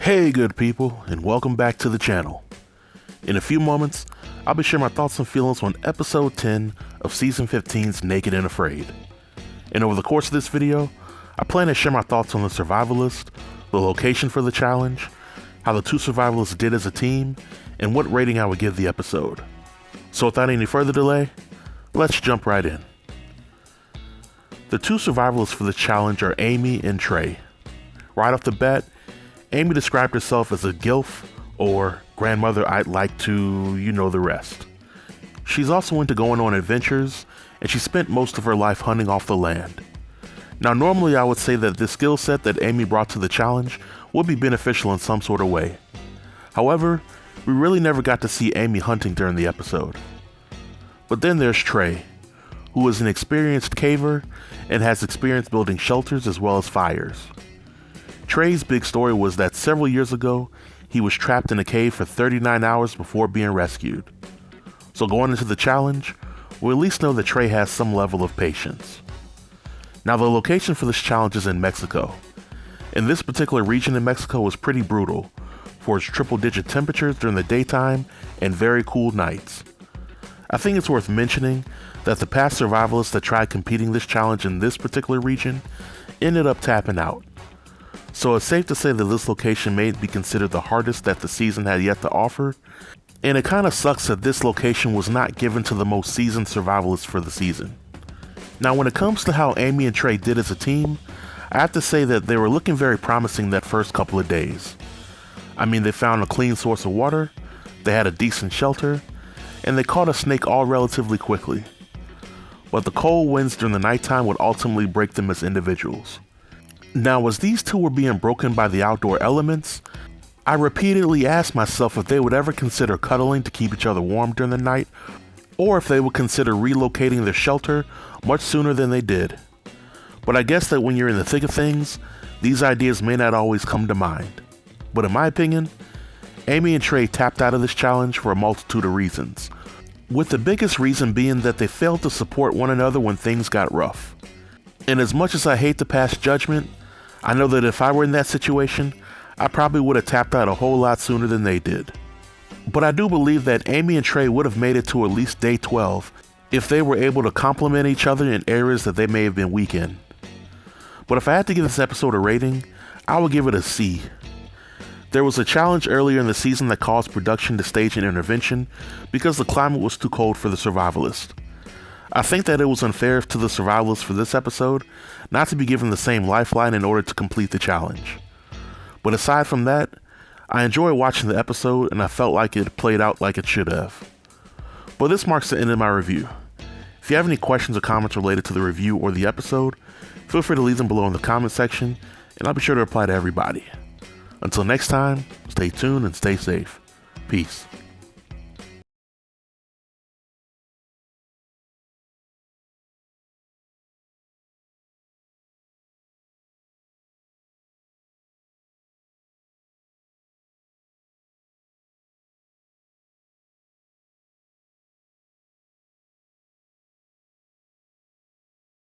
Hey good people, and welcome back to the channel. In a few moments, I'll be sharing my thoughts and feelings on episode 10 of season 15's Naked and Afraid. And over the course of this video, I plan to share my thoughts on the survivalist, the location for the challenge, how the two survivalists did as a team, and what rating I would give the episode. So without any further delay, let's jump right in. The two survivalists for the challenge are Amy and Trey. Right off the bat, Amy described herself as a gilf, or grandmother I'd like to, you know the rest. She's also into going on adventures, and she spent most of her life hunting off the land. Now normally I would say that this skill set that Amy brought to the challenge would be beneficial in some sort of way. However, we really never got to see Amy hunting during the episode. But then there's Trey, who is an experienced caver and has experience building shelters as well as fires. Trey's big story was that several years ago, he was trapped in a cave for 39 hours before being rescued. So going into the challenge, we at least know that Trey has some level of patience. Now the location for this challenge is in Mexico. And this particular region in Mexico was pretty brutal for its triple-digit temperatures during the daytime and very cool nights. I think it's worth mentioning that the past survivalists that tried competing this challenge in this particular region ended up tapping out. So it's safe to say that this location may be considered the hardest that the season had yet to offer, and it kinda sucks that this location was not given to the most seasoned survivalists for the season. Now when it comes to how Amy and Trey did as a team, I have to say that they were looking very promising that first couple of days. I mean, they found a clean source of water, they had a decent shelter, and they caught a snake all relatively quickly. But the cold winds during the nighttime would ultimately break them as individuals. Now, as these two were being broken by the outdoor elements, I repeatedly asked myself if they would ever consider cuddling to keep each other warm during the night, or if they would consider relocating their shelter much sooner than they did. But I guess that when you're in the thick of things, these ideas may not always come to mind. But in my opinion, Amy and Trey tapped out of this challenge for a multitude of reasons, with the biggest reason being that they failed to support one another when things got rough. And as much as I hate to pass judgment, I know that if I were in that situation, I probably would have tapped out a whole lot sooner than they did. But I do believe that Amy and Trey would have made it to at least day 12 if they were able to complement each other in areas that they may have been weak in. But if I had to give this episode a rating, I would give it a C. There was a challenge earlier in the season that caused production to stage an intervention because the climate was too cold for the survivalists. I think that it was unfair to the survivalists for this episode not to be given the same lifeline in order to complete the challenge. But aside from that, I enjoyed watching the episode and I felt like it played out like it should have. But this marks the end of my review. If you have any questions or comments related to the review or the episode, feel free to leave them below in the comment section and I'll be sure to reply to everybody. Until next time, stay tuned and stay safe. Peace.